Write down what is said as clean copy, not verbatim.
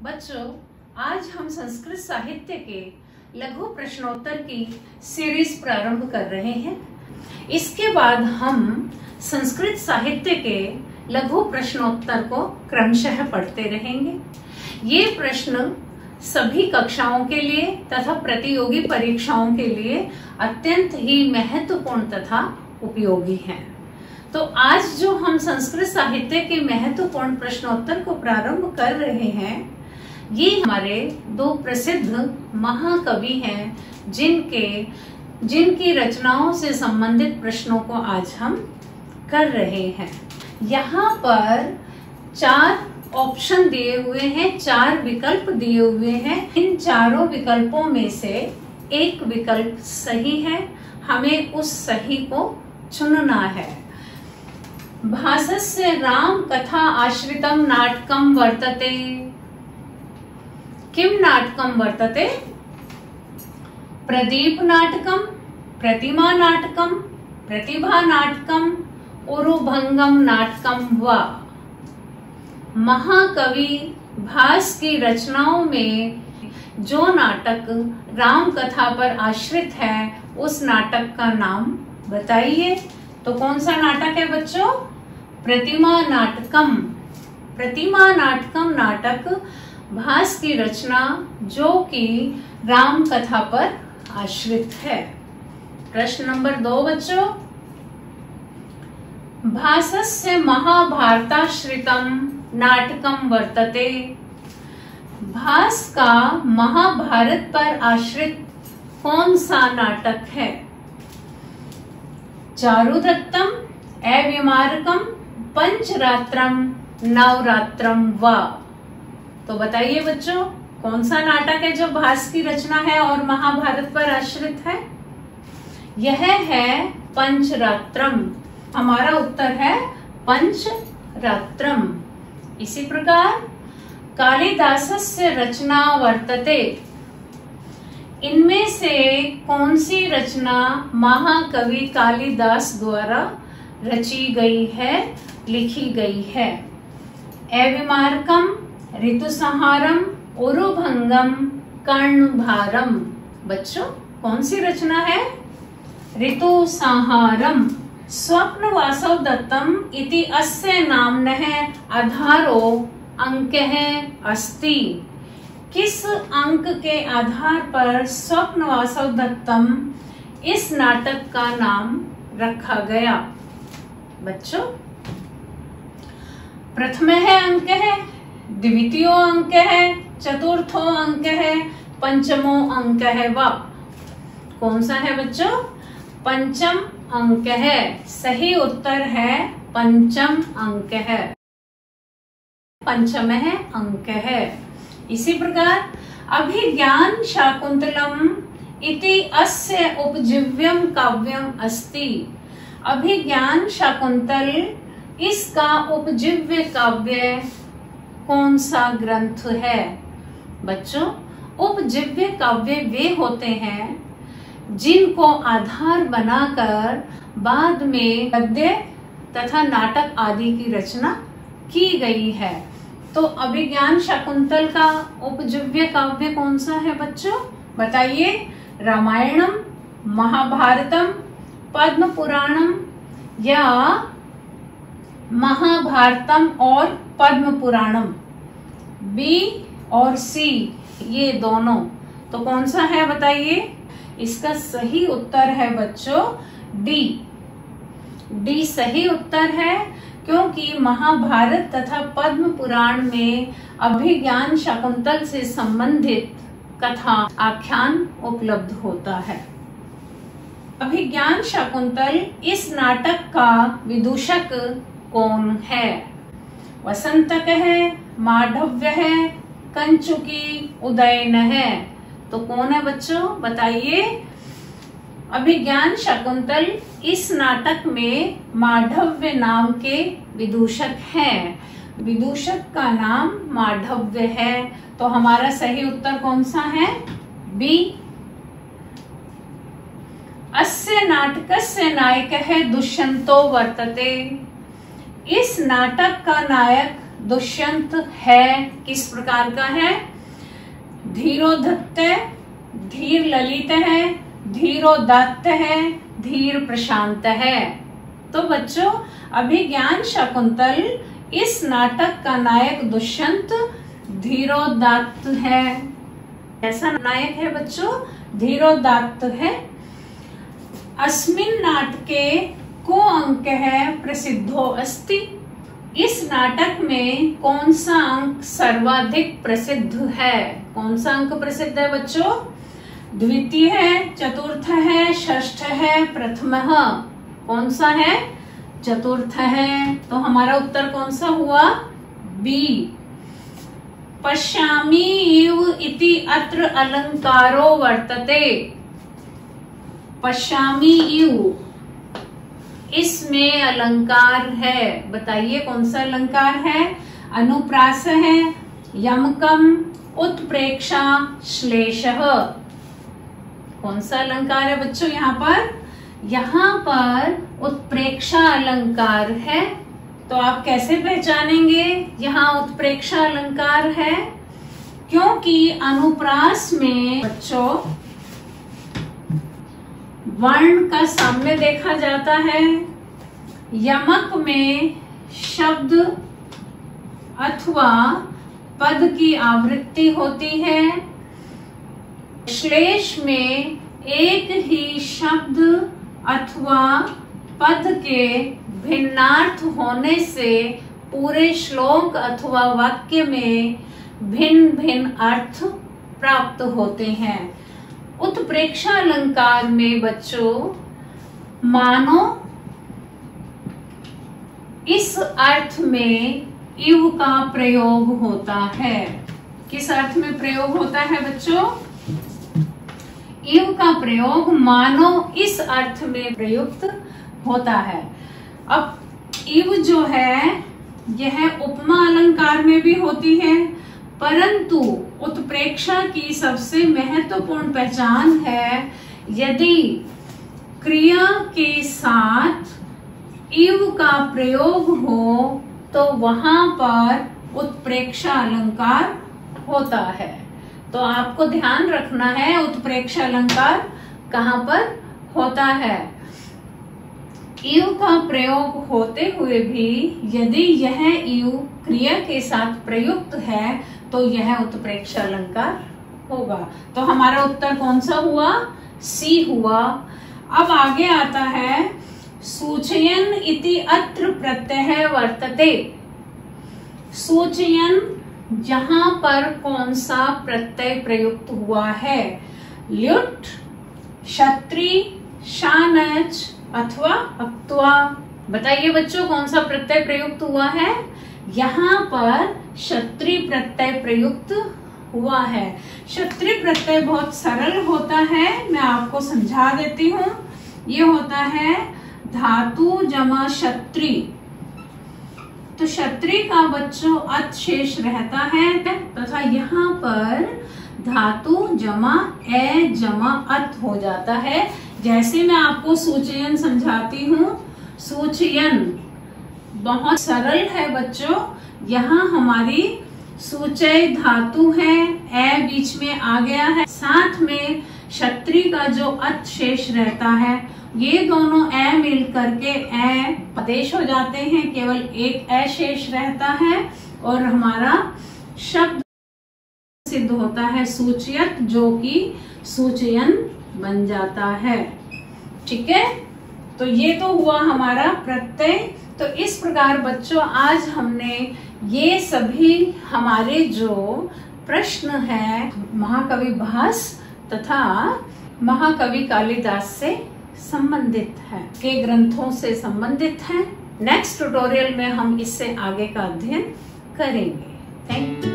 बच्चों, आज हम संस्कृत साहित्य के लघु प्रश्नोत्तर की सीरीज प्रारंभ कर रहे हैं। इसके बाद हम संस्कृत साहित्य के लघु प्रश्नोत्तर को क्रमशः पढ़ते रहेंगे। ये प्रश्न सभी कक्षाओं के लिए तथा प्रतियोगी परीक्षाओं के लिए अत्यंत ही महत्वपूर्ण तथा उपयोगी हैं। तो आज जो हम संस्कृत साहित्य के महत्वपूर्ण प्रश्नोत्तर को प्रारंभ कर रहे हैं, ये हमारे दो प्रसिद्ध महाकवि हैं जिनकी रचनाओं से संबंधित प्रश्नों को आज हम कर रहे हैं। यहाँ पर 4 ऑप्शन दिए हुए हैं, 4 विकल्प दिए हुए हैं। इन चारों विकल्पों में से एक विकल्प सही है, हमें उस सही को चुनना है। भासस्य राम कथा आश्रितम नाटकम वर्तते। किम नाटकम वर्तते? प्रदीप नाटकम, प्रतिमा नाटकम, प्रतिभा नाटकम, उरुभंगम नाटकम वा। महाकवि भास की रचनाओं में जो नाटक राम कथा पर आश्रित है, उस नाटक का नाम बताइए। तो कौन सा नाटक है बच्चों? प्रतिमा नाटकम। प्रतिमा नाटकम नाटक भास की रचना जो कि राम कथा पर आश्रित है। प्रश्न नंबर 2 बच्चों, भासस्य महाभारताश्रितम नाटकम वर्तते। भास का महाभारत पर आश्रित कौन सा नाटक है? चारुदत्तम, अविमारकम, पंचरात्रम, नवरात्रम वा। तो बताइए बच्चों, कौन सा नाटक है जो भास की रचना है और महाभारत पर आश्रित है? यह है पंचरात्रम। हमारा उत्तर है पंचरात्रम। इसी प्रकार कालिदासस्य रचना वर्तते। इनमें से कौन सी रचना महाकवि कालिदास द्वारा रची गई है, लिखी गई है? अविमारकम, ऋतुसंहारम, उरुभंगम, कर्णभारम। बच्चों, कौन सी रचना है? ऋतुसंहारम। स्वप्न वासव दत्तम इति अस्य नाम्नः आधारो अंकः अस्ति। किस अंक के आधार पर स्वप्न वासव दत्तम इस नाटक का नाम रखा गया? बच्चों, प्रथम है अंक है, द्वितीयो अंक है, चतुर्थो अंक है, पंचमो अंक है वा। कौन सा है बच्चों? पंचम अंक है। सही उत्तर है पंचम अंक है। पंचम है अंक है। इसी प्रकार अभिज्ञान शाकुंतलम इति अस्य उपजीव्यम काव्यम अस्ति। अभिज्ञान शाकुंतल इसका उपजीव्य काव्य कौन सा ग्रंथ है? बच्चों, उपजीव्य काव्य वे होते हैं जिनको आधार बनाकर बाद में गद्य तथा नाटक आदि की रचना की गई है। तो अभिज्ञान शाकुंतल का उपजीव्य काव्य कौन सा है बच्चों? बताइए। रामायणम, महाभारतम, पद्म पुराणम या महाभारतम और पद्म पुराणम। बी और सी ये दोनों। तो कौन सा है बताइए? इसका सही उत्तर है बच्चों डी। डी सही उत्तर है, क्योंकि महाभारत तथा पद्म पुराण में अभिज्ञान शाकुंतल से संबंधित कथा आख्यान उपलब्ध होता है। अभिज्ञान शाकुंतल इस नाटक का विदूषक कौन है? वसंतक है, माधव्य है, कंचुकी, उदयन है। तो कौन है बच्चों? बताइए। अभिज्ञान शाकुंतल इस नाटक में माधव्य नाम के विदूषक हैं। विदूषक का नाम माधव्य है। तो हमारा सही उत्तर कौन सा है? बी। अस्य नाटकस्य नायकः दुष्यंतो वर्तते। इस नाटक का नायक दुष्यंत है किस प्रकार का है? धीरोधत्त, धीर ललित है, धीरोदात्त है, धीर प्रशांत है। तो बच्चों अभिज्ञान शाकुंतल इस नाटक का नायक दुष्यंत धीरोदात्त है। ऐसा नायक है बच्चों, धीरोदात्त है। अस्मिन् नाटके को अंक है प्रसिद्धो अस्ति। इस नाटक में कौन सा अंक सर्वाधिक प्रसिद्ध है? कौन सा अंक प्रसिद्ध है बच्चों? द्वितीय है, चतुर्थ है, षष्ठ है, प्रथम। कौन सा है? चतुर्थ है। तो हमारा उत्तर कौन सा हुआ? बी। पश्यामि इव इति अत्र अलंकारो वर्तते। पश्यामि इव, इसमें अलंकार है। बताइए कौन सा अलंकार है? अनुप्रास है, यमकम, उत्प्रेक्षा, श्लेषः। कौन सा अलंकार है बच्चों यहाँ पर? यहाँ पर उत्प्रेक्षा अलंकार है। तो आप कैसे पहचानेंगे यहाँ उत्प्रेक्षा अलंकार है? क्योंकि अनुप्रास में बच्चों वर्ण का साम्य देखा जाता है, यमक में शब्द अथवा पद की आवृत्ति होती है, श्लेष में एक ही शब्द अथवा पद के भिन्नार्थ होने से पूरे श्लोक अथवा वाक्य में भिन्न भिन्न अर्थ प्राप्त होते हैं। उत्प्रेक्षा अलंकार में बच्चों मानो इस अर्थ में इव का प्रयोग होता है। किस अर्थ में प्रयोग होता है बच्चों? इव का प्रयोग मानो इस अर्थ में प्रयुक्त होता है। अब इव जो है यह उपमा अलंकार में भी होती है, परंतु उत्प्रेक्षा की सबसे महत्वपूर्ण पहचान है यदि क्रिया के साथ इव का प्रयोग हो तो वहां पर उत्प्रेक्षा अलंकार होता है। तो आपको ध्यान रखना है उत्प्रेक्षा अलंकार कहाँ पर होता है। इव का प्रयोग होते हुए भी यदि यह इव क्रिया के साथ प्रयुक्त है तो यह उत्प्रेक्षा अलंकार होगा। तो हमारा उत्तर कौन सा हुआ? सी हुआ। अब आगे आता है सूचयन इति अत्र प्रत्यय वर्तते। सूचयन जहां पर कौन सा प्रत्यय प्रयुक्त हुआ है? ल्युट, क्षत्रि, शानच अथवा अक्त्वा। बताइए बच्चों कौन सा प्रत्यय प्रयुक्त हुआ है? यहाँ पर क्षत्रि प्रत्यय प्रयुक्त हुआ है। क्षत्रि प्रत्यय बहुत सरल होता है, मैं आपको समझा देती हूँ। ये होता है धातु जमा क्षत्रि। तो क्षत्रि का बच्चों अत शेष रहता है तथा यहाँ पर धातु जमा ए जमा अत हो जाता है। जैसे मैं आपको सूचयन समझाती हूँ, सूचयन बहुत सरल है बच्चों। यहाँ हमारी सूचय धातु है, ए बीच में आ गया है, साथ में क्षत्रि का जो अत शेष रहता है, ये दोनों ए मिल करके ए आदेश हो जाते हैं, केवल एक ए शेष रहता है और हमारा शब्द सिद्ध होता है सूचयत, जो कि सूचयन बन जाता है। ठीक है, तो ये तो हुआ हमारा प्रत्यय। तो इस प्रकार बच्चों आज हमने ये सभी हमारे जो प्रश्न है महाकवि भास तथा महाकवि कालिदास से संबंधित है, के ग्रंथों से संबंधित है। नेक्स्ट ट्यूटोरियल में हम इससे आगे का अध्ययन करेंगे। Thank you.